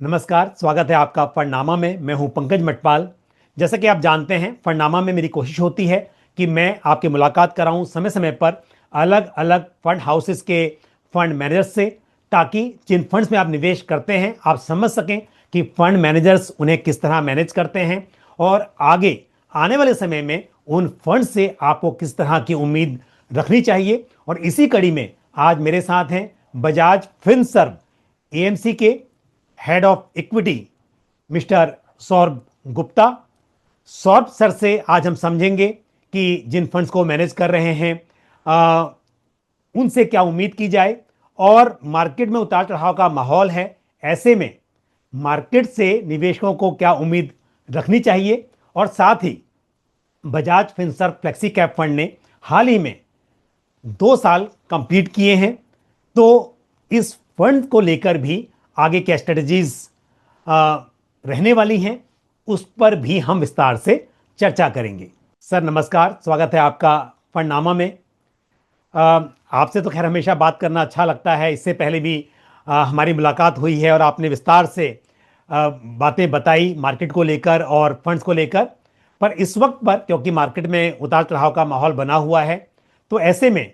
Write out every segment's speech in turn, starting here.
नमस्कार, स्वागत है आपका फंडनामा में। मैं हूं पंकज मटपाल। जैसा कि आप जानते हैं, फंडनामा में मेरी कोशिश होती है कि मैं आपकी मुलाकात कराऊं समय समय पर अलग अलग फंड हाउसेस के फंड मैनेजर्स से, ताकि जिन फंड्स में आप निवेश करते हैं आप समझ सकें कि फंड मैनेजर्स उन्हें किस तरह मैनेज करते हैं और आगे आने वाले समय में उन फंड से आपको किस तरह की उम्मीद रखनी चाहिए। और इसी कड़ी में आज मेरे साथ हैं बजाज फिनसर्व एएमसी के head of equity mister Saurabh Gupta. Saurabh sir से आज हम समझेंगे कि जिन फंड्स को मैनेज कर रहे हैं उनसे क्या उम्मीद की जाए, और मार्केट में उतार चढ़ाव का माहौल है, ऐसे में मार्केट से निवेशकों को क्या उम्मीद रखनी चाहिए। और साथ ही Bajaj Finserv flexi cap fund ने हाल ही में 2 साल कंप्लीट किए हैं, तो इस फंड को लेकर भी आगे क्या स्ट्रेटजीज रहने वाली हैं उस पर भी हम विस्तार से चर्चा करेंगे। सर नमस्कार, स्वागत है आपका फंडनामा में। आपसे तो खैर हमेशा बात करना अच्छा लगता है। इससे पहले भी हमारी मुलाकात हुई है और आपने विस्तार से बातें बताई मार्केट को लेकर और फंड्स को लेकर। पर इस वक्त पर क्योंकि मार्केट में उतार चढ़ाव का माहौल बना हुआ है, तो ऐसे में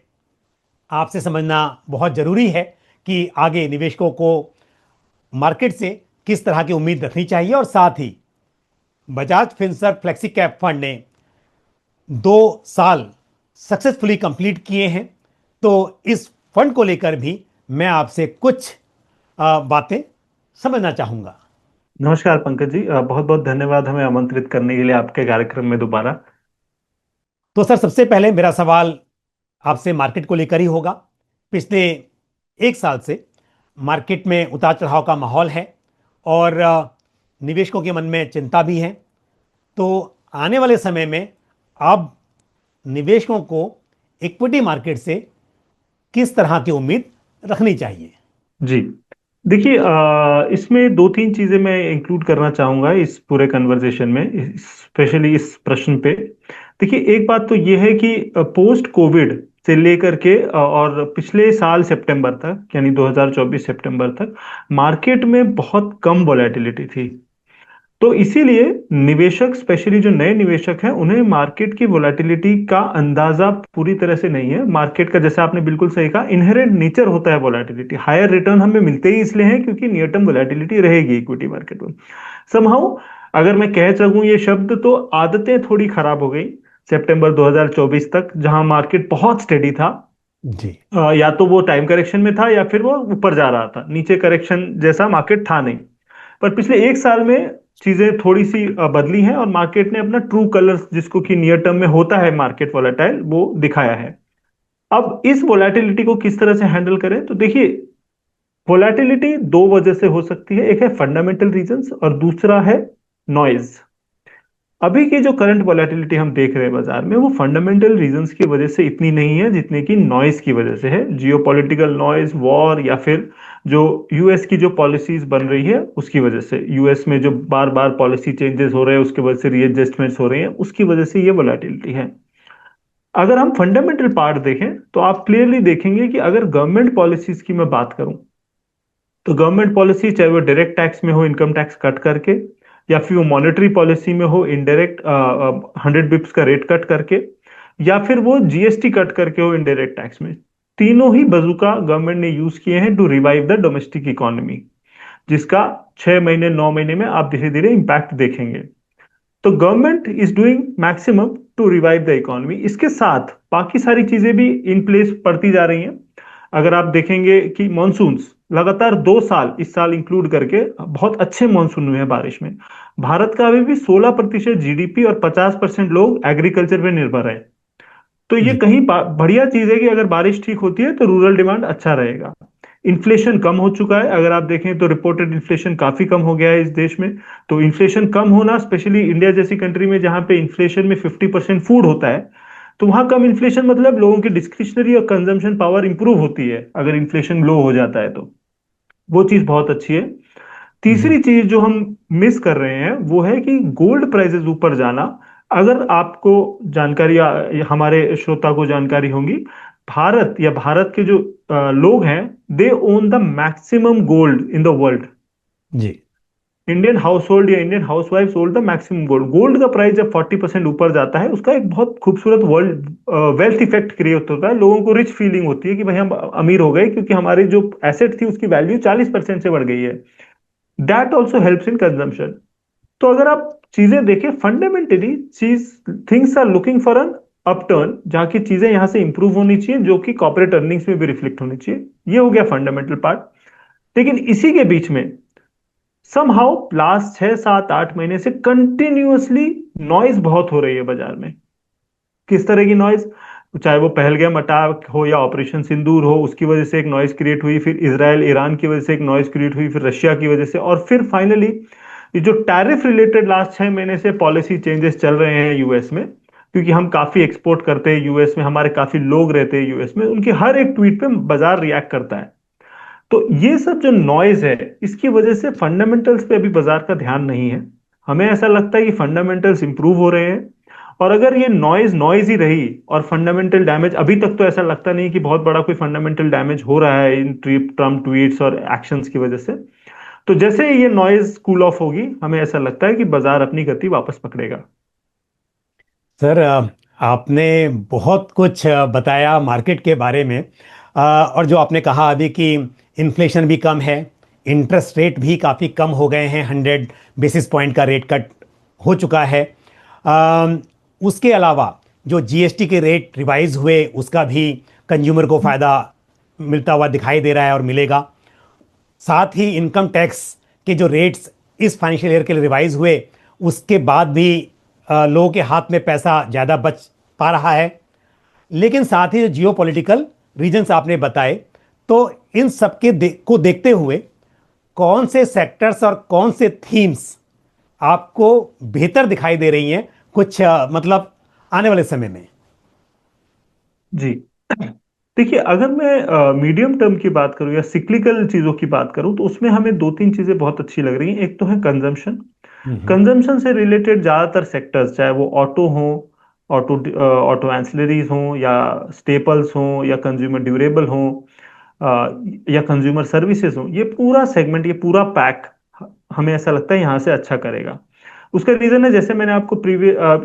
आपसे समझना बहुत जरूरी है कि आगे निवेशकों को मार्केट से किस तरह की उम्मीद रखनी चाहिए। और साथ ही Bajaj Finserv flexi cap fund ने 2 साल सक्सेसफुली कंप्लीट किए हैं, तो इस फंड को लेकर भी मैं आपसे कुछ बातें समझना चाहूंगा। नमस्कार पंकज जी, बहुत बहुत धन्यवाद हमें आमंत्रित करने के लिए आपके कार्यक्रम में दोबारा। तो सर सबसे पहले मेरा सवाल आपसे मार्केट को लेकर ही होगा। पिछले 1 साल से मार्केट में उतार चढ़ाव का माहौल है और निवेशकों के मन में चिंता भी है। तो आने वाले समय में अब निवेशकों को इक्विटी मार्केट से किस तरह की उम्मीद रखनी चाहिए? जी, देखिए, इसमें दो तीन चीजें मैं इंक्लूड करना चाहूंगा इस पूरे कन्वर्सेशन में, स्पेशली इस प्रश्न पे। देखिए, एक बात तो ये है कि पोस्ट कोविड से लेकर के और पिछले साल सितंबर तक, यानी 2024 सितंबर तक मार्केट में बहुत कम वॉलेटिलिटी थी। तो इसीलिए निवेशक, स्पेशली जो नए निवेशक हैं, उन्हें मार्केट की वोलेटिलिटी का अंदाजा पूरी तरह से नहीं है। मार्केट का, जैसे आपने बिल्कुल सही कहा, इनहेरेंट नेचर होता है वोलेटिलिटी। हायर रिटर्न हमें मिलते ही इसलिए हैं क्योंकि नियर टर्म वोलेटिलिटी रहेगी इक्विटी मार्केट में। समहाउ अगर मैं कह सकूं ये शब्द, तो आदतें थोड़ी खराब हो गई सितंबर 2024 तक, जहां मार्केट बहुत स्टेडी था। जी। या तो वो टाइम करेक्शन में था या फिर वो ऊपर जा रहा था, नीचे करेक्शन जैसा मार्केट था नहीं। पर पिछले 1 साल में चीजें थोड़ी सी बदली हैं और मार्केट ने अपना ट्रू कलर्स, जिसको कि नियर टर्म में होता है मार्केट वोलेटाइल, वो दिखाया है। अब इस वोलेटिलिटी को किस तरह से हैंडल करें, तो देखिए, वोलेटिलिटी दो वजह से हो सकती है। एक है फंडामेंटल रीजंस और दूसरा है नॉइज। अभी की जो करंट वोलेटिलिटी हम देख रहे हैं बाजार में, वो फंडामेंटल रीजंस की वजह से इतनी नहीं है जितने की नॉइज की वजह से है। जियोपॉलिटिकल नॉइज, वॉर, या फिर जो यूएस की जो पॉलिसीज बन रही है उसकी वजह से, यूएस में जो बार बार पॉलिसी चेंजेस हो रहे हैं उसकी वजह से रीएडजस्टमेंट्स हो रहे हैं, उसकी वजह से ये वोलेटिलिटी है। अगर हम फंडामेंटल पार्ट देखें तो आप क्लियरली देखेंगे कि अगर गवर्नमेंट पॉलिसीज की मैं बात करूं, तो गवर्नमेंट पॉलिसी, चाहे वो डायरेक्ट टैक्स में हो, इनकम टैक्स कट करके, या फिर वो मॉनेटरी पॉलिसी में हो, इनडायरेक्ट 100 बिप्स का रेट कट करके, या फिर वो जीएसटी कट करके हो इनडायरेक्ट टैक्स में, तीनों ही बजूका गवर्नमेंट ने यूज किए हैं to revive the domestic economy, जिसका 6 महीने 9 महीने में आप धीरे धीरे इंपैक्ट देखेंगे। तो government is doing maximum to revive the economy. इसके साथ बाकी सारी चीजें भी इन प्लेस पड़ती जा रही हैं। अगर आप देखेंगे कि मॉनसून्स लगातार 2 साल, इस साल इंक्लूड करके, बहुत अच्छे मॉनसून हुए हैं बारिश में। भारत का अभी भी 16% जीडीपी और 50% लोग एग्रीकल्चर पे निर्भर है। तो ये जी। कहीं बढ़िया चीज है कि अगर बारिश ठीक होती है तो रूरल डिमांड अच्छा रहेगा। इन्फ्लेशन कम हो चुका है, अगर आप देखें तो रिपोर्टेड इन्फ्लेशन काफी कम हो गया है इस देश में। तो इन्फ्लेशन कम होना, स्पेशली इंडिया जैसी कंट्री में जहां पे इन्फ्लेशन में 50% फूड होता है, तो वहां कम इन्फ्लेशन मतलब लोगों की डिस्क्रिशनरी और कंजम्पशन पावर इंप्रूव होती है अगर इन्फ्लेशन लो हो जाता है तो। वो चीज बहुत अच्छी है। जी। तीसरी चीज जो हम मिस कर रहे हैं वो है कि गोल्ड प्राइसेस ऊपर जाना। अगर आपको जानकारी, या हमारे श्रोता को जानकारी होगी, भारत या भारत के जो लोग हैं, they own the maximum gold in the world. जी। इंडियन हाउस होल्ड या Indian housewife hold the maximum gold. Gold का प्राइस जब 40% ऊपर जाता है, उसका एक बहुत खूबसूरत वर्ल्ड वेल्थ इफेक्ट क्रिएट होता है। लोगों को रिच फीलिंग होती है कि भाई हम अमीर हो गए, क्योंकि हमारी जो एसेट थी उसकी वैल्यू 40% से बढ़ गई है। That also helps in consumption. तो अगर आप चीजें देखें फंडामेंटली, चीज things are looking for an upturn, जहां की चीजें यहां से इंप्रूव होनी चाहिए, जो कि कॉर्पोरेट अर्निंग्स में भी रिफ्लेक्ट होनी चाहिए। ये हो गया फंडामेंटल पार्ट। लेकिन इसी के बीच में समहाउ लास्ट 6 7 8 महीने से कंटिन्यूअसली नॉइज बहुत हो रही है बाजार में। किस तरह की नॉइज? चाहे वो पहलगाम अटैक हो या ऑपरेशन सिंदूर हो, उसकी वजह से एक नॉइज क्रिएट हुई, फिर इसराइल ईरान की वजह से एक नॉइज क्रिएट हुई, फिर रशिया की वजह से, और फिर फाइनली ये जो टैरिफ रिलेटेड लास्ट 6 महीने से पॉलिसी चेंजेस चल रहे हैं यूएस में, क्योंकि हम काफी एक्सपोर्ट करते हैं यूएस में, हमारे काफी लोग रहते हैं यूएस में, उनके हर एक ट्वीट पे बाजार रिएक्ट करता है। तो ये सब जो नॉइज है, इसकी वजह से फंडामेंटल्स पे अभी बाजार का ध्यान नहीं है। हमें ऐसा लगता है कि फंडामेंटल्स इंप्रूव हो रहे हैं, और अगर ये नॉइज नॉइज ही रही और फंडामेंटल डैमेज, अभी तक तो ऐसा लगता नहीं कि बहुत बड़ा कोई फंडामेंटल डैमेज हो रहा है इन ट्रम्प ट्वीट्स और एक्शंस की वजह से, तो जैसे ये नॉइज कूल ऑफ होगी, हमें ऐसा लगता है कि बाजार अपनी गति वापस पकड़ेगा। सर, आपने बहुत कुछ बताया मार्केट के बारे में। और जो आपने कहा अभी कि इन्फ्लेशन भी कम है, इंटरेस्ट रेट भी काफ़ी कम हो गए हैं, 100 बेसिस पॉइंट का रेट कट हो चुका है। उसके अलावा जो जीएसटी के रेट रिवाइज हुए, उसका भी कंज्यूमर को फ़ायदा मिलता हुआ दिखाई दे रहा है और मिलेगा। साथ ही इनकम टैक्स के जो रेट्स इस फाइनेंशियल ईयर के लिए रिवाइज हुए, उसके बाद भी लोगों के हाथ में पैसा ज़्यादा बच पा रहा है। लेकिन साथ ही जो जियो पॉलिटिकल रीजन्स आपने बताए, तो इन सबके को देखते हुए कौन से सेक्टर्स और कौन से थीम्स आपको बेहतर दिखाई दे रही हैं कुछ मतलब आने वाले समय में? जी। देखिए, अगर मैं मीडियम टर्म की बात करूं या सिक्लिकल चीजों की बात करूं, तो उसमें हमें दो तीन चीजें बहुत अच्छी लग रही हैं। एक तो है कंजम्पशन। हम्म। कंजम्पशन से रिलेटेड ज्यादातर सेक्टर्स, चाहे वो ऑटो हो, ऑटो ऑटो एंसिलरीज हो, या स्टेपल्स हो, या कंज्यूमर ड्यूरेबल हो, या कंज्यूमर सर्विसेज हो, ये पूरा सेगमेंट, ये पूरा पैक हमें ऐसा लगता है यहाँ से अच्छा करेगा। उसका रीजन है, जैसे मैंने आपको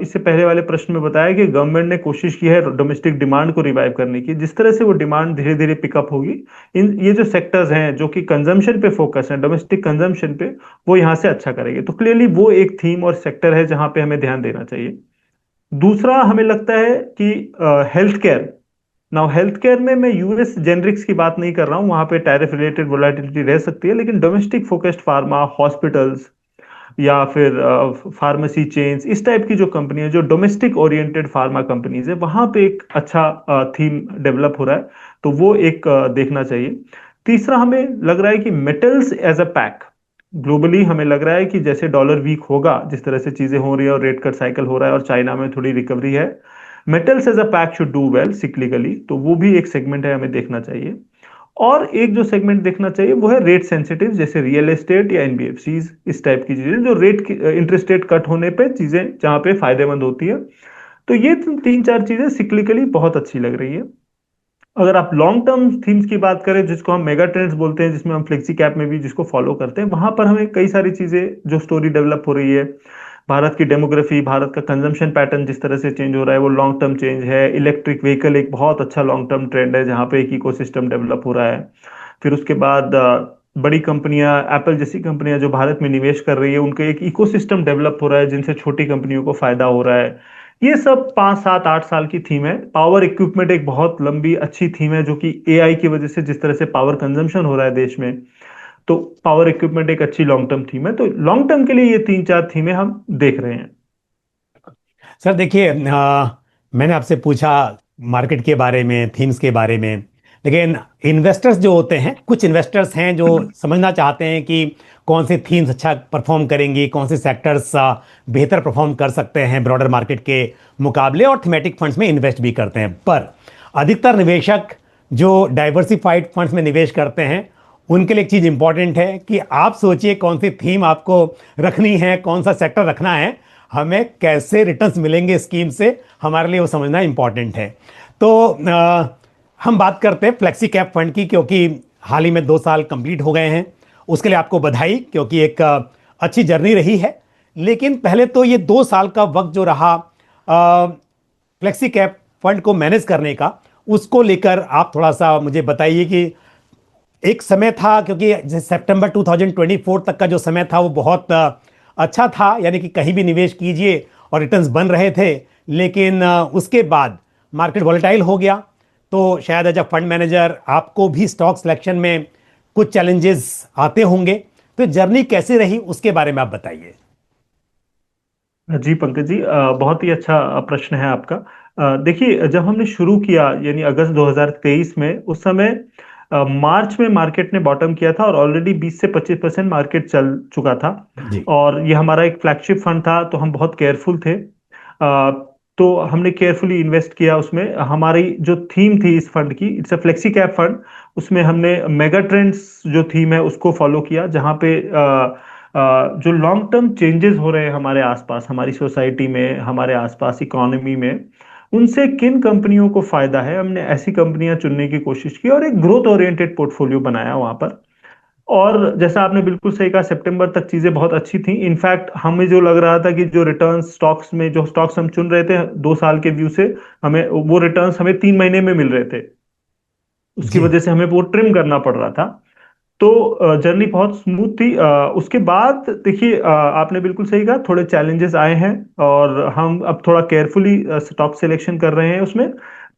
इससे पहले वाले प्रश्न में बताया, कि गवर्नमेंट ने कोशिश की है डोमेस्टिक डिमांड को रिवाइव करने की। जिस तरह से वो डिमांड धीरे धीरे पिकअप होगी, इन ये जो सेक्टर्स हैं जो कि कंजम्पशन पे फोकस है, डोमेस्टिक कंजम्पशन पे, वो यहाँ से अच्छा करेंगे। तो क्लियरली वो एक थीम और सेक्टर है जहां पे हमें ध्यान देना चाहिए। दूसरा, हमें लगता है कि health care. Now health care में मैं यूएस जेनरिक्स की बात नहीं कर रहा हूं, वहां पे टैरिफ रिलेटेड वोलेटिलिटी रह सकती है, लेकिन डोमेस्टिक फोकस्ड फार्मा, हॉस्पिटल्स, या फिर फार्मेसी चेन्स, इस टाइप की जो कंपनी है, जो डोमेस्टिक ओरिएंटेड फार्मा कंपनीज है, वहां पे एक अच्छा थीम डेवलप हो रहा है। तो वो एक देखना चाहिए। तीसरा, हमें लग रहा है कि metals as a pack, globally हमें लग रहा है कि जैसे डॉलर वीक होगा, जिस तरह से चीजें हो रही है और रेट कट साइकिल हो रहा है और चाइना में थोड़ी रिकवरी है, metals as a pack should do well cyclically. तो वो भी एक सेगमेंट है, हमें देखना चाहिए। और एक जो सेगमेंट देखना चाहिए वो है रेट सेंसिटिव, जैसे रियल एस्टेट या एनबीएफसीज, इस टाइप की चीजें जो रेट इंटरेस्ट रेट कट होने पे चीजें जहां पे फायदेमंद होती है। तो ये तीन चार चीजें सिक्लिकली बहुत अच्छी लग रही है। अगर आप लॉन्ग टर्म थीम्स की बात करें, जिसको हम मेगा ट्रेंड्स बोलते हैं, जिसमें हम फ्लेक्सी कैप में भी जिसको फॉलो करते हैं, वहां पर हमें कई सारी चीजें जो स्टोरी डेवलप हो रही है, भारत की डेमोग्राफी, भारत का कंजम्पशन पैटर्न जिस तरह से चेंज हो रहा है, वो लॉन्ग टर्म चेंज है। इलेक्ट्रिक व्हीकल एक बहुत अच्छा लॉन्ग टर्म ट्रेंड है, जहां पे एक इकोसिस्टम डेवलप हो रहा है। फिर उसके बाद बड़ी कंपनियां, एप्पल जैसी कंपनियां जो भारत में निवेश कर रही है, उनका एक इकोसिस्टम डेवलप हो रहा है, जिनसे छोटी कंपनियों को फायदा हो रहा है। ये सब 5 7 8 साल की थीम है। पावर इक्विपमेंट एक बहुत लंबी अच्छी थीम है, जो कि एआई की वजह से जिस तरह से पावर कंजम्पशन हो रहा है देश में, तो पावर इक्विपमेंट एक अच्छी लॉन्ग टर्म थीम है। तो लॉन्ग टर्म के लिए ये तीन चार थीमें हम देख रहे हैं। सर देखिए, मैंने आपसे पूछा मार्केट के बारे में, थीम्स के बारे में, लेकिन इन्वेस्टर्स जो होते हैं, कुछ इन्वेस्टर्स हैं जो समझना चाहते हैं कि कौन से थीम्स अच्छा परफॉर्म करेंगी, कौन से सेक्टर्स बेहतर परफॉर्म कर सकते हैं ब्रॉडर मार्केट के मुकाबले, और थीमेटिक फंड्स में इन्वेस्ट भी करते हैं। पर अधिकतर निवेशक जो डाइवर्सिफाइड फंड्स में निवेश करते हैं, उनके लिए एक चीज़ इंपॉर्टेंट है कि आप सोचिए कौन सी थीम आपको रखनी है, कौन सा सेक्टर रखना है, हमें कैसे रिटर्न्स मिलेंगे स्कीम से, हमारे लिए वो समझना इंपॉर्टेंट है। तो हम बात करते हैं फ्लेक्सी कैप फंड की, क्योंकि हाल ही में 2 साल कंप्लीट हो गए हैं। उसके लिए आपको बधाई, क्योंकि एक अच्छी जर्नी रही है। लेकिन पहले तो ये 2 साल का वक्त जो रहा फ्लेक्सी कैप फंड को मैनेज करने का, उसको लेकर आप थोड़ा सा मुझे बताइए कि एक समय था, क्योंकि जैसे सितंबर 2024 तक का जो समय था वो बहुत अच्छा था, यानी कि कहीं भी निवेश कीजिए और रिटर्न्स बन रहे थे। लेकिन उसके बाद मार्केट वॉलेटाइल हो गया। तो शायद एज अ फंड मैनेजर आपको भी स्टॉक सिलेक्शन में कुछ चैलेंजेस आते होंगे। तो जर्नी कैसी रही उसके बारे में आप बताइए। जी पंकज जी, बहुत ही अच्छा प्रश्न है आपका। देखिए, जब हमने शुरू किया यानी अगस्त 2023 में, उस समय मार्च में मार्केट ने बॉटम किया था और ऑलरेडी 20 से 25% मार्केट चल चुका था। जी। और ये हमारा एक फ्लैगशिप फंड था, तो हम बहुत केयरफुल थे। तो हमने केयरफुली इन्वेस्ट किया उसमें। हमारी जो थीम थी इस फंड की, it's a flexi cap fund. उसमें हमने मेगा ट्रेंड्स जो थीम है उसको फॉलो किया, जहाँ पे जो लॉन्ग टर्म चेंजेस हो रहे हैं हमारे आसपास, हमारी सोसाइटी में, हमारे आसपास इकोनॉमी में, उनसे किन कंपनियों को फायदा है, हमने ऐसी कंपनियां चुनने की कोशिश की और एक ग्रोथ ओरिएंटेड पोर्टफोलियो बनाया वहां पर। और जैसा आपने बिल्कुल सही कहा, सितंबर तक चीजें बहुत अच्छी थी। इनफैक्ट हमें जो लग रहा था कि जो रिटर्न स्टॉक्स में, जो स्टॉक्स हम चुन रहे थे 2 साल के व्यू से, हमें वो रिटर्न्स हमें 3 महीने में मिल रहे थे। उसकी जी। वजह से हमें वो ट्रिम करना पड़ रहा था। तो जर्नी बहुत स्मूथ थी। उसके बाद देखिए, आपने बिल्कुल सही कहा, थोड़े चैलेंजेस आए हैं और हम अब थोड़ा केयरफुली स्टॉक सिलेक्शन कर रहे हैं उसमें।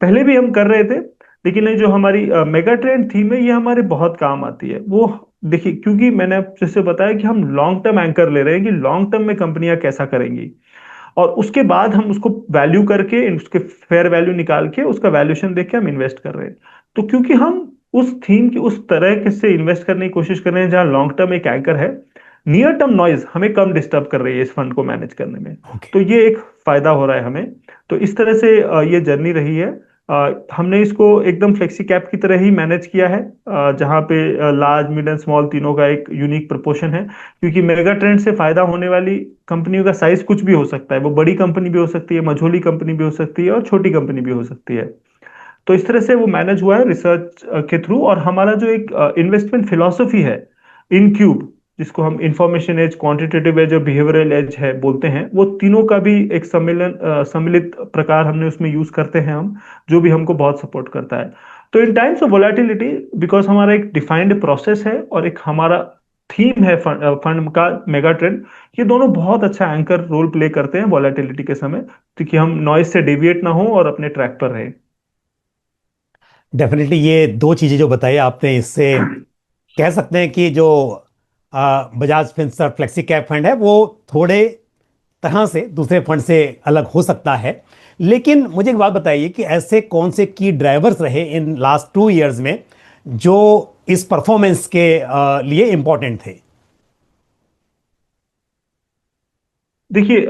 पहले भी हम कर रहे थे, लेकिन ये जो हमारी मेगा ट्रेंड थीम है, ये हमारे बहुत काम आती है। वो देखिए, क्योंकि मैंने आप जैसे बताया कि हम लॉन्ग टर्म एंकर ले रहे हैं कि लॉन्ग टर्म में कंपनियां कैसा करेंगी, और उसके बाद हम उसको वैल्यू करके, उसके फेयर वैल्यू निकाल के, उसका वैल्यूएशन देख के हम इन्वेस्ट कर रहे हैं। तो क्योंकि हम उस थीम की, उस तरह के से इन्वेस्ट करने की कोशिश कर रहे हैं जहां लॉन्ग टर्म एक एंकर है, नियर टर्म नॉइज हमें कम डिस्टर्ब कर रही है इस फंड को मैनेज करने में। ओके। तो ये एक फायदा हो रहा है हमें। तो इस तरह से ये जर्नी रही है। हमने इसको एकदम फ्लेक्सी कैप की तरह ही मैनेज किया है, जहाँ पे लार्ज मिड एंड स्मॉल तीनों का एक यूनिक प्रोपोर्शन है। क्योंकि मेगा ट्रेंड से फायदा होने वाली कंपनियों का साइज कुछ भी हो सकता है, वो बड़ी कंपनी भी हो सकती है, मझोली कंपनी भी हो सकती है, और छोटी कंपनी भी हो सकती है। तो इस तरह से वो मैनेज हुआ है रिसर्च के थ्रू। और हमारा जो एक इन्वेस्टमेंट फिलॉसफी है, इन क्यूब, जिसको हम इंफॉर्मेशन एज, क्वांटिटेटिव एज और बिहेवियरल एज है बोलते हैं, वो तीनों का भी एक सम्मिलित प्रकार हमने उसमें यूज करते हैं हम, जो भी हमको बहुत सपोर्ट करता है। तो इन टाइम्स ऑफ वोलेटिलिटी, बिकॉज हमारा एक डिफाइंड प्रोसेस है और एक हमारा थीम है फंड का मेगा ट्रेंड, ये दोनों बहुत अच्छा एंकर रोल प्ले करते हैं वोलेटिलिटी के समय, ताकि हम नॉइज से डेविएट ना हो और अपने ट्रैक पर रहे। डेफिनेटली ये दो चीजें जो बताई आपने, इससे कह सकते हैं कि जो Bajaj Finserv flexi cap fund है वो थोड़े तरह से दूसरे फंड से अलग हो सकता है। लेकिन मुझे एक बात बताइए कि ऐसे कौन से की ड्राइवर्स रहे इन लास्ट 2 इयर्स में जो इस परफॉर्मेंस के लिए इंपॉर्टेंट थे। देखिए,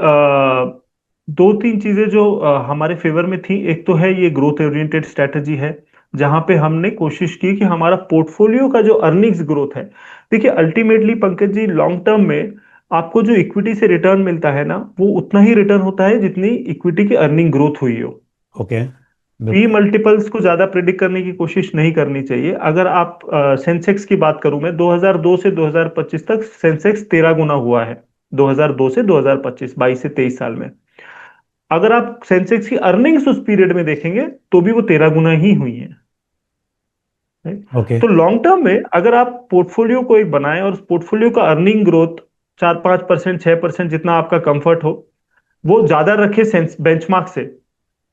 दो तीन चीजें जो हमारे फेवर में थी, एक तो है ये ग्रोथ ओरिएंटेड स्ट्रेटजी है, जहां पे हमने कोशिश की कि हमारा पोर्टफोलियो का जो अर्निंग्स ग्रोथ है, देखिए ultimately Pankaj ji, long term में आपको जो इक्विटी से रिटर्न मिलता है ना, वो उतना ही रिटर्न होता है जितनी इक्विटी की अर्निंग ग्रोथ हुई हो। ओके। पी बिल्कुल। मल्टीपल्स को ज्यादा प्रिडिक्ट करने की कोशिश नहीं करनी चाहिए। अगर आप सेंसेक्स की बात करूं मैं, 2002 से 2025 तक सेंसेक्स 13 गुना हुआ है। 2002 से 2025, 22 से 23 साल में। अगर आप सेंसेक्स की अर्निंग्स उस पीरियड में देखेंगे, तो भी वो 13 गुना ही हुई है। right? ओके। तो लॉन्ग टर्म में अगर आप पोर्टफोलियो को एक बनाएं और उस पोर्टफोलियो का अर्निंग ग्रोथ 4-5%, 6% जितना आपका कंफर्ट हो, वो ज्यादा रखे बेंचमार्क से,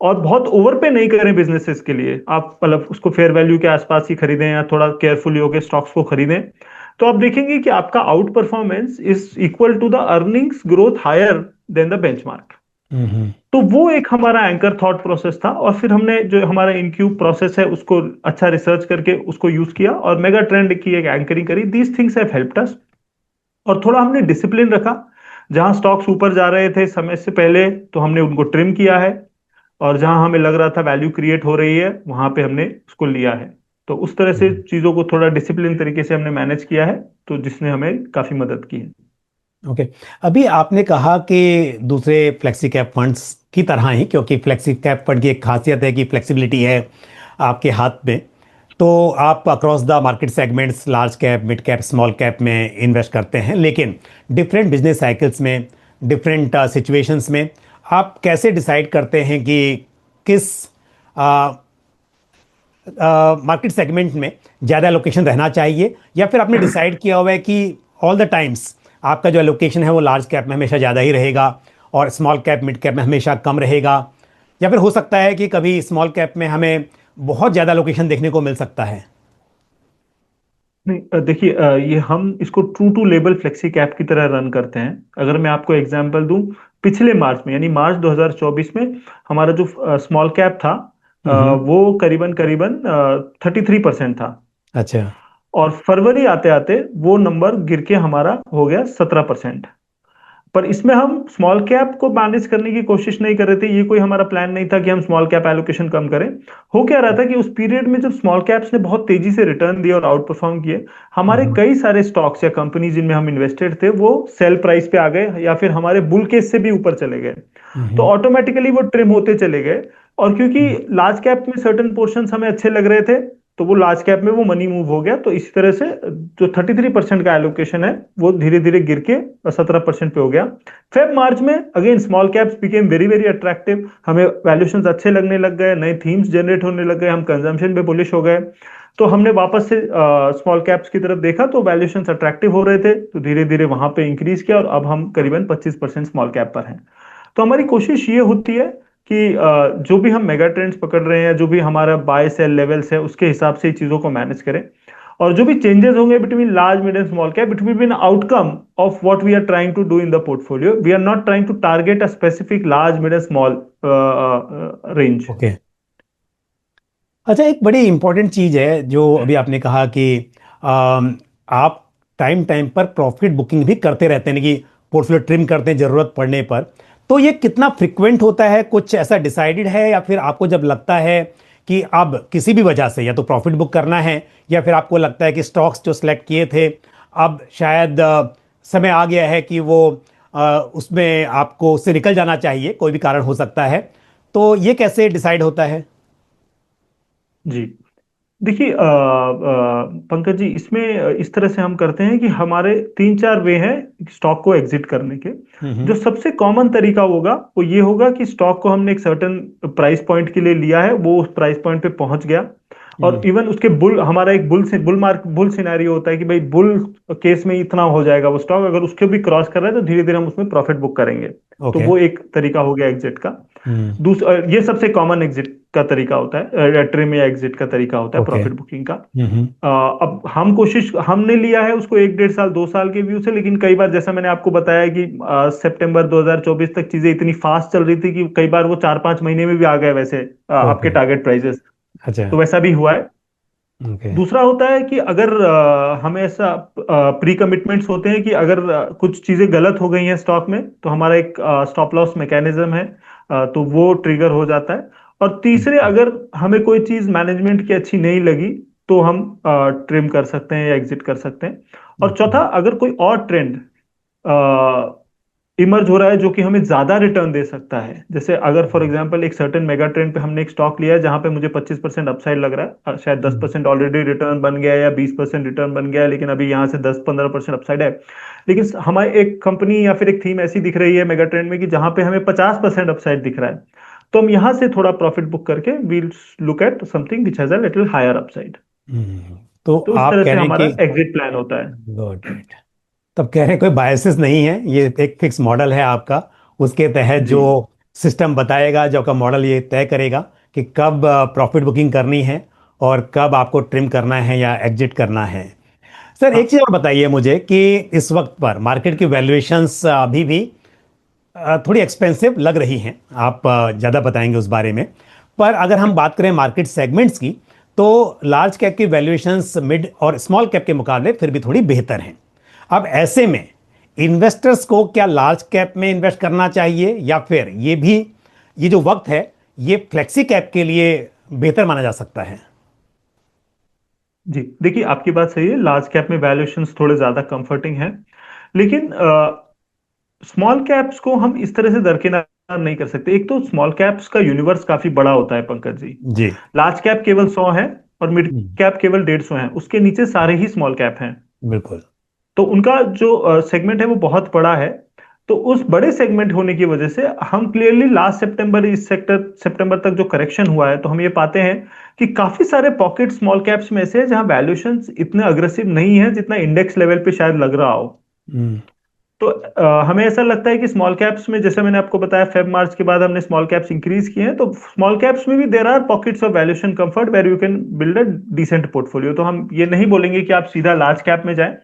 और बहुत ओवर पे नहीं करें बिजनेसेस के लिए, आप मतलब उसको फेयर वैल्यू के आसपास ही खरीदें या थोड़ा केयरफुली होकर स्टॉक्स को खरीदें, तो आप देखेंगे कि आपका outperformance is equal to the earnings growth higher than the benchmark. Hmm. तो वो एक हमारा एंकर थॉट प्रोसेस था, और फिर हमने जो हमारा इनक्यूब प्रोसेस है उसको अच्छा रिसर्च करके उसको यूज किया और मेगा ट्रेंड की एक एंकरिंग करी। दीज थिंग्स हैव हेल्प्ड अस। और थोड़ा हमने डिसिप्लिन रखा, जहां स्टॉक्स ऊपर जा रहे थे समय से पहले, तो हमने उनको ट्रिम किया है, और जहां हमें लग रहा था वैल्यू क्रिएट हो रही है, वहां पे हमने उसको लिया है। तो उस तरह से हम्म। चीजों को थोड़ा डिसिप्लिन तरीके से हमने मैनेज किया है, तो जिसने हमें काफी मदद की है। ओके। अभी आपने कहा कि दूसरे फ्लेक्सी कैप फंड्स की तरह ही, क्योंकि फ्लेक्सी कैप फंड की एक खासियत है कि फ्लेक्सिबिलिटी है आपके हाथ में। तो आप across the market segments large cap, mid cap, small cap में इन्वेस्ट करते हैं, लेकिन डिफरेंट बिजनेस साइकिल्स में, डिफरेंट सिचुएशंस में आप कैसे डिसाइड करते हैं कि किस मार्केट सेगमेंट में ज़्यादा एलोकेशन रहना चाहिए, या फिर आपने डिसाइड किया हुआ है कि ऑल द टाइम्स आपका जो एलोकेशन है वो लार्ज कैप में हमेशा ज़्यादा ही रहेगा और स्मॉल कैप, मिड कैप में हमेशा कम रहेगा, या फिर हो सकता है कि कभी स्मॉल कैप में हमें बहुत ज़्यादा एलोकेशन देखने को मिल सकता है? नहीं, देखिए, ये हम इसको true to label flexi cap की तरह रन करते हैं। अगर मैं आपको एग्जांपल दूं, पिछले मार्च में यानी मार्च 2024 में हमारा जो स्मॉल कैप था, हम्म। वो करीबन करीबन 33% था। अच्छा। और फरवरी आते आते वो नंबर गिर के हमारा हो गया 17%। पर इसमें हम स्मॉल कैप को मैनेज करने की कोशिश नहीं कर रहे थे, ये कोई हमारा प्लान नहीं था कि हम स्मॉल कैप एलोकेशन कम करें। हो क्या रहा था कि उस पीरियड में जब स्मॉल कैप्स ने बहुत तेजी से रिटर्न दिए और आउट परफॉर्म किए, हमारे हम्म। कई सारे स्टॉक्स या कंपनी जिनमें हम इन्वेस्टेड थे वो सेल प्राइस पे आ गए या फिर हमारे बुल केस से भी ऊपर चले गए। तो हम्म। ऑटोमेटिकली वो ट्रिम होते चले गए। और क्योंकि लार्ज कैप में सर्टेन पोर्शंस हमें अच्छे लग रहे थे, तो वो लार्ज कैप में वो मनी मूव हो गया। तो इसी तरह से जो 33% का एलोकेशन है वो धीरे धीरे गिर के 17% पे हो गया। फेब मार्च में again small caps became very very attractive, हमें वैल्यूएशंस अच्छे लगने लग गए, नए थीम्स जनरेट होने लग गए, हम कंजम्पशन पे बुलिश हो गए। तो हमने वापस से स्मॉल कैप्स की तरफ देखा तो वैल्यूएशंस अट्रैक्टिव हो रहे थे, तो धीरे धीरे वहां पे इंक्रीज किया और अब हम करीबन 25% स्मॉल कैप पर हैं। तो हमारी कोशिश ये होती है कि जो भी हम मेगा ट्रेंड्स पकड़ रहे हैं, जो भी हमारा बाय सेल लेवल्स है, उसके हिसाब से चीजों को मैनेज करें। और जो भी चेंजेस होंगे between large mid and small cap, it will be an outcome of what we are trying to do in the portfolio. We are not trying to target a specific large mid and small range. Okay. अच्छा, एक बड़ी important चीज़ है जो अभी आपने कहा कि आप टाइम टाइम पर प्रॉफिट बुकिंग भी करते रहते हैं कि पोर्टफोलियो ट्रिम करते हैं ज़रूरत पड़ने पर। तो ये कितना फ्रिक्वेंट होता है? कुछ ऐसा डिसाइडेड है, या फिर आपको जब लगता है कि अब किसी भी वजह से या तो प्रॉफिट बुक करना है, या फिर आपको लगता है कि स्टॉक्स जो सेलेक्ट किए थे अब शायद समय आ गया है कि वो उसमें आपको उससे निकल जाना चाहिए, कोई भी कारण हो सकता है, तो ये कैसे डिसाइड होता है? जी, देखिए, पंकज जी, इसमें इस तरह से हम करते हैं कि हमारे तीन चार वे हैं स्टॉक को एग्जिट करने के। जो हम्म। सबसे कॉमन तरीका होगा वो ये होगा कि स्टॉक को हमने एक सर्टेन प्राइस पॉइंट के लिए लिया है, वो उस प्राइस पॉइंट पे पहुंच गया। और हम्म। इवन उसके बुल हमारा एक बुल से बुल सिनेरियो होता है कि भाई बुल केस में इतना हो जाएगा वो स्टॉक, अगर उसके भी क्रॉस कर रहा है तो धीरे धीरे हम उसमें प्रॉफिट बुक करेंगे। तो ओके। वो एक तरीका हो गया एग्जिट का। हम्म। दूसरा, ये सबसे कॉमन एग्जिट का तरीका होता है, ट्रिम या एग्जिट का तरीका होता है ओके। प्रॉफिट बुकिंग का। हम्म। अब हम कोशिश हमने लिया है उसको एक डेढ़ साल 2 साल के व्यू से, लेकिन कई बार जैसा मैंने आपको बताया कि सितंबर 2024 तक चीजें इतनी फास्ट चल रही थी कि कई बार वो 4-5 महीने में भी आ गए वैसे आपके ओके। Target prices. अच्छा। तो वैसा भी हुआ है। ओके। दूसरा होता है कि अगर हमें ऐसा प्री कमिटमेंट्स होते हैं कि अगर कुछ चीजें गलत हो गई हैं स्टॉक में, तो हमारा एक स्टॉप लॉस मैकेनिज्म है, तो वो ट्रिगर हो जाता है। और तीसरे, अगर हमें कोई चीज मैनेजमेंट की अच्छी नहीं लगी तो हम ट्रिम कर सकते हैं या एग्जिट कर सकते हैं। और ओके। चौथा, अगर कोई और ट्रेंड इमर्ज हो रहा है जो कि हमें ज्यादा रिटर्न दे सकता है, जैसे अगर फॉर एग्जांपल एक सर्टेन मेगा ट्रेंड पे हमने एक स्टॉक लिया है जहां पे मुझे 25% अपसाइड लग रहा है, शायद 10% ऑलरेडी रिटर्न बन गया है या 20% रिटर्न बन गया है, लेकिन अभी यहाँ से 10-15% अपसाइड है। लेकिन हमारी एक कंपनी या फिर एक थीम ऐसी दिख रही है मेगा ट्रेंड में कि जहां पे हमें 50% अपसाइड दिख रहा है, तो हम यहाँ से थोड़ा प्रॉफिट बुक करके we'll look at something which has a little higher upside. तो तो इस आप तरह कह से रहे हैं हमारा कि एग्जिट प्लान होता है। गुड। तब कह रहे हैं कोई बायसेस नहीं है, ये एक फिक्स मॉडल है आपका, उसके तहत जी। जो सिस्टम बताएगा, जो आपका मॉडल ये तय करेगा कि कब प्रॉफिट बुकिंग करनी है और कब आपको ट्रिम करना है या एग्जिट करना है। सर, एक हाँ। चीज़ और बताइए मुझे कि इस वक्त पर मार्केट की वैल्यूएशंस अभी भी थोड़ी एक्सपेंसिव लग रही हैं, आप ज़्यादा बताएंगे उस बारे में। पर अगर हम बात करें मार्केट सेगमेंट्स की, तो लार्ज कैप की वैल्यूएशंस मिड और स्मॉल कैप के मुकाबले फिर भी थोड़ी बेहतर हैं। अब ऐसे में इन्वेस्टर्स को क्या लार्ज कैप में इन्वेस्ट करना चाहिए, या फिर ये जो वक्त है ये फ्लेक्सी कैप के लिए बेहतर माना जा सकता है? जी, देखिए, आपकी बात सही है, लार्ज कैप में वैल्यूएशंस थोड़े ज्यादा कंफर्टिंग हैं। लेकिन स्मॉल कैप्स को हम इस तरह से दरकिनार नहीं कर सकते। एक तो स्मॉल कैप्स का यूनिवर्स काफी बड़ा होता है पंकज जी। जी। लार्ज कैप केवल 100 है, और मिड हम्म, कैप केवल 150 है, उसके नीचे सारे ही स्मॉल कैप हैं। बिल्कुल। तो उनका जो सेगमेंट है वो बहुत बड़ा है। तो उस बड़े सेगमेंट होने की वजह से हम क्लियरली लास्ट सितंबर, इस सेक्टर सितंबर तक जो करेक्शन हुआ है, तो हम ये पाते हैं कि काफी सारे पॉकेट स्मॉल कैप्स में से जहां वैल्यूएशंस इतने अग्रेसिव नहीं है जितना इंडेक्स लेवल पे शायद लग रहा हो। हम्म, तो हमें ऐसा लगता है कि स्मॉल कैप्स में, जैसे मैंने आपको बताया, फेब मार्च के बाद हमने स्मॉल कैप्स इंक्रीज किए हैं, तो स्मॉल कैप्स में भी there are pockets of valuation comfort where you can build a decent portfolio. तो हम ये नहीं बोलेंगे कि आप सीधा लार्ज कैप में जाएं।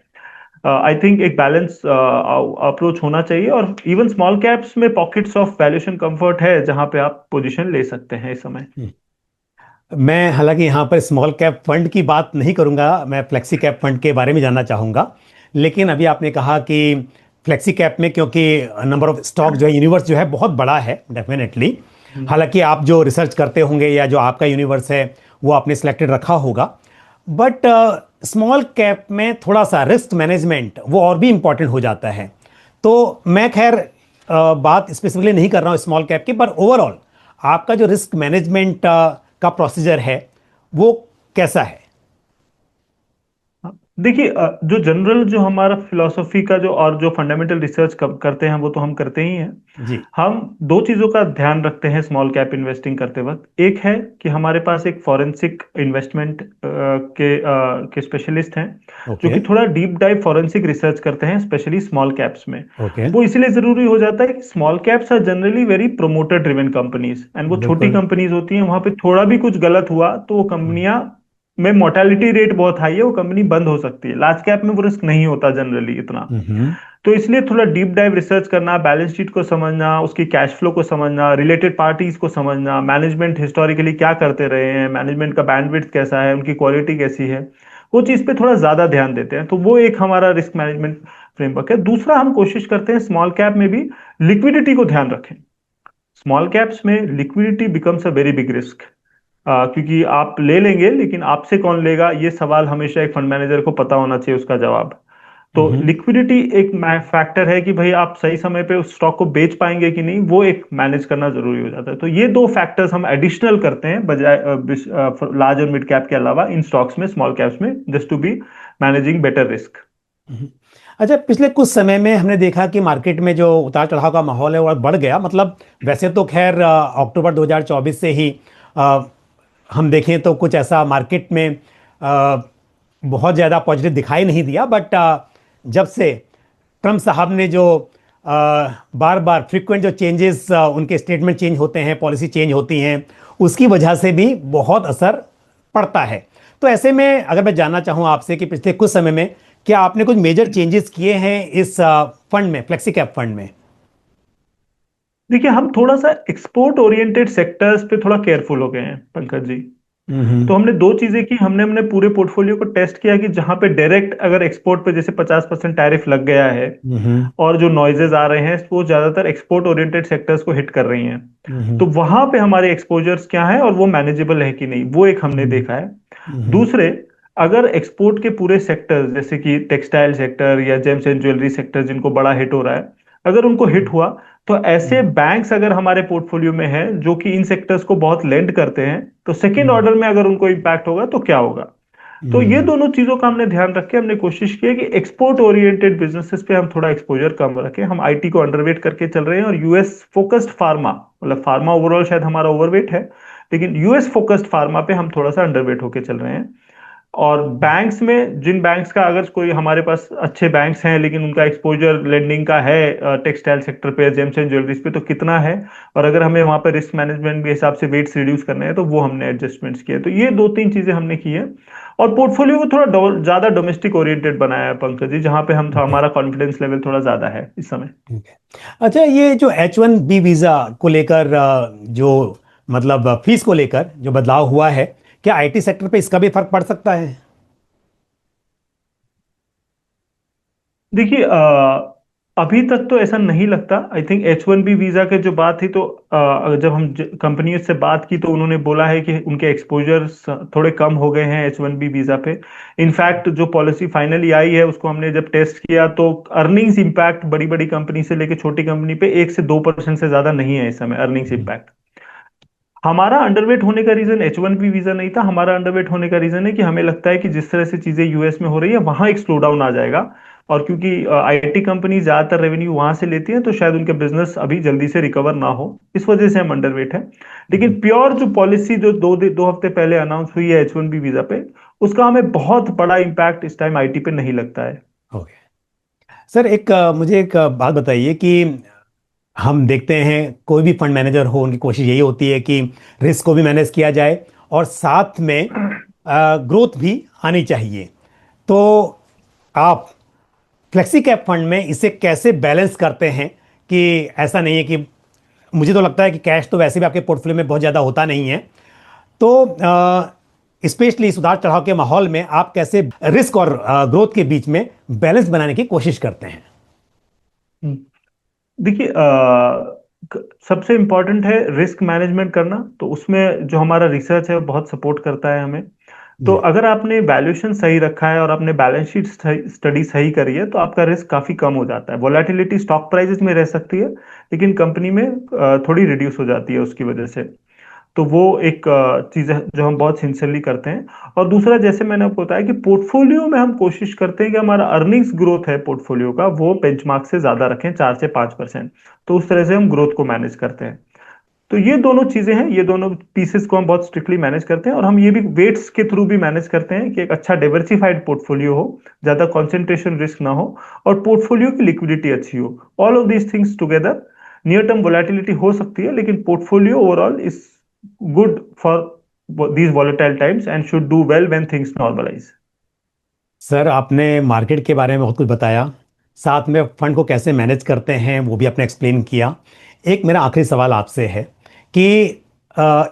आई थिंक एक बैलेंस अप्रोच होना चाहिए, और इवन स्मॉल कैप्स में पॉकेट्स ऑफ वैल्यूएशन कंफर्ट है जहां पे आप पोजीशन ले सकते हैं इस समय। हम्म। मैं हालांकि यहाँ पर स्मॉल कैप फंड की बात नहीं करूँगा, मैं फ्लेक्सी कैप फंड के बारे में जानना चाहूँगा। लेकिन अभी आपने कहा कि फ्लेक्सी कैप में, क्योंकि नंबर ऑफ स्टॉक जो है, यूनिवर्स जो है बहुत बड़ा है डेफिनेटली। हम्म। हालांकि आप जो रिसर्च करते होंगे या जो आपका यूनिवर्स है वो आपने सिलेक्टेड रखा होगा, बट स्मॉल कैप में थोड़ा सा रिस्क मैनेजमेंट वो और भी इम्पोर्टेंट हो जाता है। तो मैं खैर बात स्पेसिफिकली नहीं कर रहा हूँ स्मॉल कैप की, पर ओवरऑल आपका जो रिस्क मैनेजमेंट का प्रोसीजर है वो कैसा है? हाँ, देखिए, जो जनरल जो हमारा फिलोसफी का जो और जो फंडामेंटल रिसर्च करते हैं वो तो हम करते ही हैं। जी। हम दो चीजों का ध्यान रखते हैं स्मॉल कैप इन्वेस्टिंग करते वक्त। एक है कि हमारे पास एक फॉरेंसिक इन्वेस्टमेंट के स्पेशलिस्ट हैं, जो ओके। कि थोड़ा डीप डाइव फॉरेंसिक रिसर्च करते हैं स्पेशली स्मॉल कैप्स में। ओके। वो इसलिए जरूरी हो जाता है कि small caps are generally very promoter driven companies, and वो छोटी बिल्कुल। कंपनीज होती हैं, वहां पे थोड़ा भी कुछ गलत हुआ तो वो हम्म, कंपनियां में मोर्टेलिटी रेट बहुत हाई है, वो कंपनी बंद हो सकती है। लार्ज कैप में वो रिस्क नहीं होता जनरली इतना। हम्म, तो इसलिए थोड़ा डीप डाइव रिसर्च करना, बैलेंस शीट को समझना, उसकी कैश फ्लो को समझना, रिलेटेड पार्टीज को समझना, मैनेजमेंट हिस्टोरिकली क्या करते रहे हैं, मैनेजमेंट का बैंडविड्थ कैसा है, उनकी क्वालिटी कैसी है, वो चीज पे थोड़ा ज्यादा ध्यान देते हैं। तो वो एक हमारा रिस्क मैनेजमेंट फ्रेमवर्क है। दूसरा, हम कोशिश करते हैं स्मॉल कैप में भी लिक्विडिटी को ध्यान रखें। स्मॉल कैप्स में liquidity becomes a very big risk, क्योंकि आप ले लेंगे लेकिन आपसे कौन लेगा, ये सवाल हमेशा एक फंड मैनेजर को पता होना चाहिए उसका जवाब। तो हम्म, लिक्विडिटी एक फैक्टर है कि भाई आप सही समय पे उस स्टॉक को बेच पाएंगे कि नहीं, वो एक मैनेज करना जरूरी हो जाता है। तो ये दो फैक्टर्स हम एडिशनल करते हैं बजाय लार्ज और मिड कैप के अलावा इन स्टॉक्स में, स्मॉल कैप्स में, just to be managing better risk. Hmm. अच्छा, पिछले कुछ समय में हमने देखा कि मार्केट में जो उतार चढ़ाव का माहौल है वो बढ़ गया। मतलब वैसे तो खैर अक्टूबर 2024 से ही अ, हम देखें तो कुछ ऐसा मार्केट में अ, बहुत ज़्यादा पॉजिटिव दिखाई नहीं दिया, बट जब से ट्रम्प साहब ने जो बार बार फ्रीक्वेंट जो चेंजेस, उनके स्टेटमेंट चेंज होते हैं, पॉलिसी चेंज होती हैं, उसकी वजह से भी बहुत असर पड़ता है। तो ऐसे में अगर मैं जानना चाहूँ आपसे कि पिछले कुछ समय में क्या आपने कुछ मेजर चेंजेस किए हैं इस फंड में, फ्लेक्सी कैप फंड में? देखिए, हम थोड़ा सा एक्सपोर्ट ओरिएंटेड सेक्टर्स पे थोड़ा केयरफुल हो गए हैं पंकज जी। हम्म, तो हमने दो चीजें की, हमने हमने पूरे पोर्टफोलियो को टेस्ट किया कि जहां पे डायरेक्ट अगर एक्सपोर्ट पे जैसे 50% टैरिफ लग गया है, हम्म, और जो नॉइजेज आ रहे हैं वो ज्यादातर एक्सपोर्ट ओरिएंटेड सेक्टर्स को हिट कर रही हैं। हम्म, तो वहां पे हमारे एक्सपोजर्स क्या है और वो मैनेजेबल है कि नहीं, वो एक हमने हम्म, देखा है। हम्म, दूसरे, अगर एक्सपोर्ट के पूरे सेक्टर जैसे कि टेक्सटाइल सेक्टर या जेम्स एंड ज्वेलरी सेक्टर जिनको बड़ा हिट हो रहा है, अगर उनको हिट हुआ, तो ऐसे हम्म, बैंक्स अगर हमारे पोर्टफोलियो में है जो कि इन सेक्टर्स को बहुत लेंड करते हैं, तो सेकेंड हम्म, ऑर्डर में अगर उनको इम्पैक्ट होगा तो क्या होगा। तो ये हम्म, दोनों चीजों का हमने ध्यान रख के हमने कोशिश की है कि एक्सपोर्ट ओरिएंटेड बिजनेसेस पे हम थोड़ा एक्सपोजर कम रखें। हम आईटी को अंडरवेट करके चल रहे हैं, और यूएस फोकस्ड फार्मा, मतलब फार्मा ओवरऑल शायद हमारा ओवरवेट है, लेकिन यूएस फोकस्ड फार्मा पे हम थोड़ा सा अंडरवेट होके चल रहे हैं। और बैंक्स में, जिन बैंक्स का अगर कोई हमारे पास अच्छे बैंक्स हैं लेकिन उनका एक्सपोजर लेंडिंग का है टेक्सटाइल सेक्टर पे, जेम्स एंड ज्वेलरीज पे, तो कितना है, और अगर हमें वहां पे रिस्क मैनेजमेंट के हिसाब से वेट्स रिड्यूस करने हैं तो वो हमने एडजस्टमेंट्स किए। तो ये दो तीन चीजें हमने की है, और पोर्टफोलियो को थोड़ा ज्यादा डोमेस्टिक ओरिएंटेड बनाया है पंकज जी, जहां पे हम ओके। हमारा कॉन्फिडेंस लेवल थोड़ा ज्यादा है इस समय। ओके। अच्छा, ये जो H1B वीजा को लेकर जो मतलब फीस को लेकर जो बदलाव हुआ है, क्या आईटी सेक्टर पे इसका भी फर्क पड़ सकता है? देखिए, अभी तक तो ऐसा नहीं लगता। आई थिंक H1B वीजा के जो बात थी, तो जब हम कंपनियों से बात की तो उन्होंने बोला है कि उनके एक्सपोजर थोड़े कम हो गए हैं H1B वीजा पे। इनफैक्ट जो पॉलिसी फाइनली आई है उसको हमने जब टेस्ट किया तो अर्निंग्स इम्पैक्ट बड़ी बड़ी कंपनी से लेकर छोटी कंपनी पे 1 से 2% से ज्यादा नहीं है इस समय अर्निंग्स हम्म, इम्पैक्ट। हमारा अंडरवेट होने का रीजन H1B वीजा नहीं था। हमारा अंडरवेट होने का रीजन है कि हमें लगता है कि जिस तरह से चीजें यूएस में हो रही है वहां एक स्लो डाउन आ जाएगा, और क्योंकि आईटी कंपनी ज्यादातर रेवेन्यू वहां से लेती है तो शायद उनके बिजनेस अभी जल्दी से रिकवर ना हो, इस वजह से हम अंडरवेट है। लेकिन प्योर जो पॉलिसी जो दो हफ्ते पहले अनाउंस हुई है H1B वीजा पे, उसका हमें बहुत बड़ा इम्पैक्ट इस टाइम आईटी पे नहीं लगता है। ओके सर, एक मुझे एक बात बताइए कि हम देखते हैं कोई भी फंड मैनेजर हो उनकी कोशिश यही होती है कि रिस्क को भी मैनेज किया जाए और साथ में ग्रोथ भी आनी चाहिए। तो आप फ्लेक्सी कैप फंड में इसे कैसे बैलेंस करते हैं कि ऐसा नहीं है कि मुझे तो लगता है कि कैश तो वैसे भी आपके पोर्टफोलियो में बहुत ज़्यादा होता नहीं है, तो स्पेशली इस उतार चढ़ाव के माहौल में आप कैसे रिस्क और ग्रोथ के बीच में बैलेंस बनाने की कोशिश करते हैं? हम्म। देखिए, सबसे इम्पोर्टेंट है रिस्क मैनेजमेंट करना, तो उसमें जो हमारा रिसर्च है वो बहुत सपोर्ट करता है हमें। तो जी। अगर आपने वैल्यूएशन सही रखा है और आपने बैलेंस शीट स्टडी सही करी है तो आपका रिस्क काफी कम हो जाता है। वोलेटिलिटी स्टॉक प्राइसेस में रह सकती है, लेकिन कंपनी में थोड़ी रिड्यूस हो जाती है उसकी वजह से। तो वो एक चीज है जो हम बहुत सिंसियरली करते हैं। और दूसरा, जैसे मैंने आपको बताया कि पोर्टफोलियो में हम कोशिश करते हैं कि हमारा अर्निंग्स ग्रोथ है पोर्टफोलियो का वो बेंचमार्क से ज्यादा रखें, 4 से 5%। तो उस तरह से हम ग्रोथ को मैनेज करते हैं। तो ये दोनों चीजें हैं, ये दोनों पीसेस को हम बहुत स्ट्रिक्टली मैनेज करते हैं, और हम ये भी वेट्स के थ्रू भी मैनेज करते हैं कि एक अच्छा डाइवर्सिफाइड पोर्टफोलियो हो, ज्यादा कंसंट्रेशन रिस्क ना हो, और पोर्टफोलियो की लिक्विडिटी अच्छी हो। All of these things together, near term volatility हो सकती है लेकिन portfolio overall is good for these volatile times and should do well when things normalize। Sir, आपने मार्केट के बारे में बहुत कुछ बताया, साथ में फंड को कैसे मैनेज करते हैं वो भी आपने एक्सप्लेन किया। एक मेरा आखिरी सवाल आपसे है कि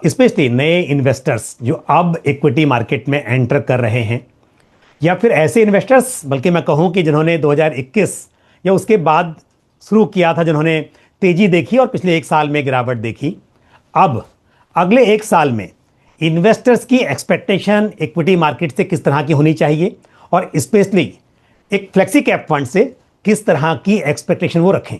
स्पेशली नए इन्वेस्टर्स जो अब इक्विटी मार्केट में एंटर कर रहे हैं, या फिर ऐसे इन्वेस्टर्स बल्कि मैं कहूं कि जिन्होंने 2021 या उसके बाद शुरू किया था, जिन्होंने तेजी देखी और पिछले एक साल में गिरावट देखी, अब अगले एक साल में इन्वेस्टर्स की एक्सपेक्टेशन इक्विटी मार्केट से किस तरह की होनी चाहिए, और स्पेशली एक फ्लेक्सी कैप फंड से किस तरह की एक्सपेक्टेशन वो रखें?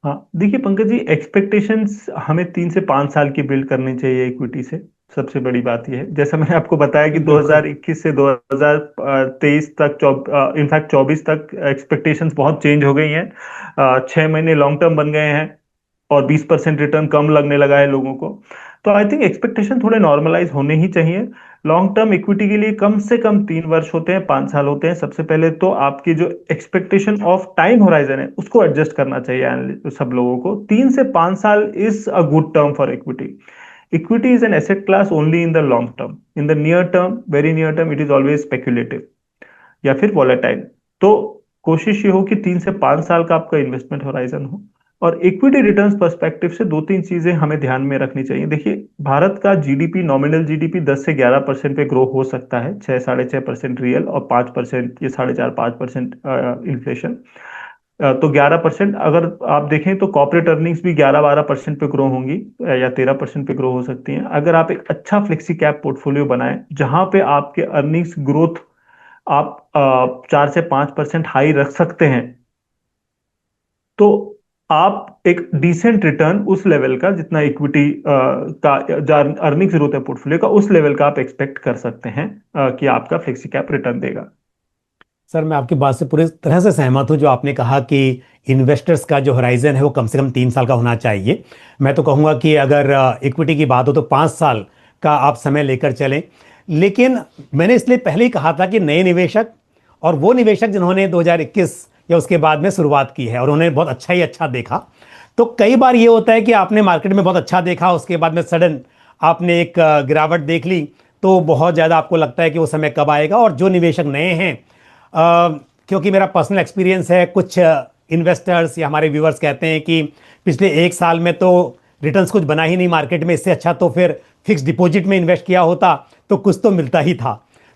हाँ, देखिए पंकज जी, एक्सपेक्टेशंस हमें 3 से 5 साल की बिल्ड करनी चाहिए इक्विटी से। सबसे बड़ी बात यह है, जैसा मैंने आपको बताया कि बिल्कुल। 2021 से 2023 तक, इनफैक्ट 24 तक एक्सपेक्टेशंस बहुत चेंज हो गई हैं। 6 महीने लॉन्ग टर्म बन गए हैं और 20% रिटर्न कम लगने लगा है लोगों को। तो आई थिंक एक्सपेक्टेशन थोड़े नॉर्मलाइज होने ही चाहिए। लॉन्ग टर्म इक्विटी के लिए कम से कम 3 वर्ष होते हैं, 5 साल होते हैं। सबसे पहले तो आपकी जो एक्सपेक्टेशन ऑफ टाइम होराइजन है उसको एडजस्ट करना चाहिए सब लोगों को। 3 से 5 साल is a good term for equity. Equity is an asset class only in the long term. In the near term, very near term, it is always speculative या फिर वॉलेटाइल। तो कोशिश ये हो कि 3 से 5 साल का आपका इन्वेस्टमेंट होराइजन हो। और इक्विटी रिटर्न्स पर्सपेक्टिव से 2-3 चीजें हमें ध्यान में रखनी चाहिए। देखिए, भारत का जीडीपी, नॉमिनल जीडीपी 10 से 11% पे ग्रो हो सकता है, 6-6.5% रियल और 5%, ये 4.5-5% इन्फ्लेशन। तो 11%, अगर आप देखें तो कॉर्पोरेट अर्निंग्स भी 11-12% पे ग्रो होंगी, या 13% पे ग्रो हो सकती हैं। अगर आप एक अच्छा फ्लेक्सी कैप पोर्टफोलियो बनाएं जहां पे आपके अर्निंग्स ग्रोथ आप 4 से 5% हाई रख सकते हैं, तो आप एक डिसेंट रिटर्न उस लेवल का, जितना इक्विटी का अर्निंग जरूरत है पोर्टफोलियो का, उस लेवल का आप एक्सपेक्ट कर सकते हैं कि आपका फ्लेक्सी कैप रिटर्न देगा। सर, मैं आपकी बात से पूरी तरह से सहमत हूं। जो आपने कहा कि इन्वेस्टर्स का जो होराइजन है वो कम से कम 3 साल का होना चाहिए। मैं तो कहूंगा कि अगर इक्विटी की बात हो तो 5 साल का आप समय लेकर चलें। लेकिन मैंने इसलिए पहले ही कहा था कि नए निवेशक और वो निवेशक जिन्होंने 2021 या उसके बाद में शुरुआत की है और उन्होंने बहुत अच्छा ही अच्छा देखा, तो कई बार ये होता है कि आपने मार्केट में बहुत अच्छा देखा, उसके बाद में सडन आपने एक गिरावट देख ली, तो बहुत ज़्यादा आपको लगता है कि वो समय कब आएगा। और जो निवेशक नए हैं, क्योंकि मेरा पर्सनल एक्सपीरियंस है, कुछ इन्वेस्टर्स या हमारे व्यूअर्स कहते हैं कि पिछले एक साल में तो रिटर्न्स कुछ बना ही नहीं मार्केट में, इससे अच्छा तो फिर फिक्स डिपॉजिट में इन्वेस्ट किया होता तो कुछ तो मिलता ही था।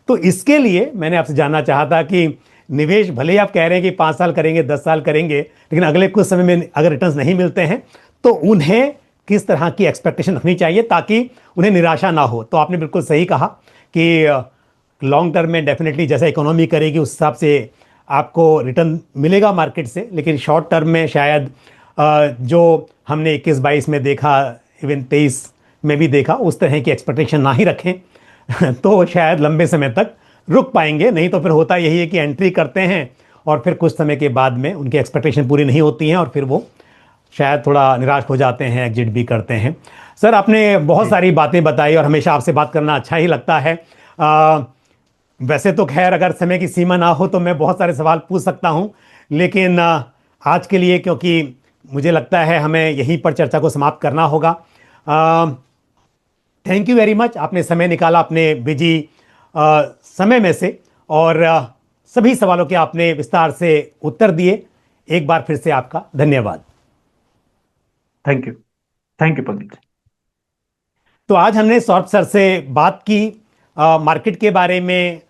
तो इसके लिए मैंने आपसे जानना चाहा था कि निवेश भले ही आप कह रहे हैं कि 5 साल करेंगे, 10 साल करेंगे, लेकिन अगले कुछ समय में अगर रिटर्न्स नहीं मिलते हैं तो उन्हें किस तरह की एक्सपेक्टेशन रखनी चाहिए ताकि उन्हें निराशा ना हो। तो आपने बिल्कुल सही कहा कि लॉन्ग टर्म में डेफिनेटली जैसा इकोनॉमी करेगी उस हिसाब से आपको रिटर्न मिलेगा मार्केट से, लेकिन शॉर्ट टर्म में शायद जो हमने 21-22 में देखा, इवन 23 में भी देखा, उस तरह की एक्सपेक्टेशन ना ही रखें तो शायद लंबे समय तक रुक पाएंगे। नहीं तो फिर होता यही है कि एंट्री करते हैं और फिर कुछ समय के बाद में उनकी एक्सपेक्टेशन पूरी नहीं होती हैं और फिर वो शायद थोड़ा निराश हो जाते हैं, एग्जिट भी करते हैं। सर, आपने बहुत जी। सारी बातें बताई और हमेशा आपसे बात करना अच्छा ही लगता है। वैसे तो खैर अगर समय की सीमा ना हो तो मैं बहुत सारे सवाल पूछ सकता हूं, लेकिन आज के लिए, क्योंकि मुझे लगता है हमें यहीं पर चर्चा को समाप्त करना होगा। थैंक यू वेरी मच, आपने समय निकाला अपने बिजी समय में से, और सभी सवालों के आपने विस्तार से उत्तर दिए। एक बार फिर से आपका धन्यवाद। Thank you. थैंक यू पंडित जी। तो आज हमने सौरभ सर से बात की मार्केट के बारे में,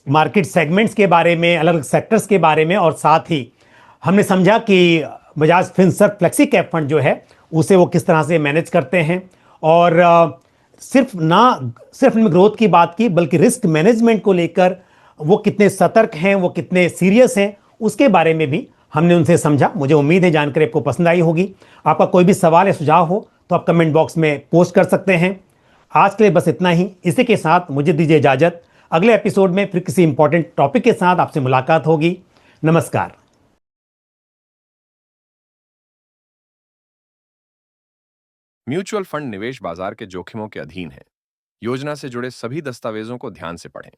मार्केट सेगमेंट्स के बारे में, अलग अलग सेक्टर्स के बारे में, और साथ ही हमने समझा कि Bajaj Finserv flexi cap fund जो है उसे वो किस तरह से मैनेज करते हैं। और सिर्फ उनमें ग्रोथ की बात की, बल्कि रिस्क मैनेजमेंट को लेकर वो कितने सतर्क हैं, वो कितने सीरियस हैं, उसके बारे में भी हमने उनसे समझा। मुझे उम्मीद है जानकारी आपको पसंद आई होगी। आपका कोई भी सवाल या सुझाव हो तो आप कमेंट बॉक्स में पोस्ट कर सकते हैं। आज के लिए बस इतना ही। इसी के साथ मुझे दीजिए इजाजत। अगले एपिसोड में फिर किसी इंपॉर्टेंट टॉपिक के साथ आपसे मुलाकात होगी। नमस्कार। म्यूचुअल फंड निवेश बाजार के जोखिमों के अधीन है। योजना से जुड़े सभी दस्तावेजों को ध्यान से पढ़ें।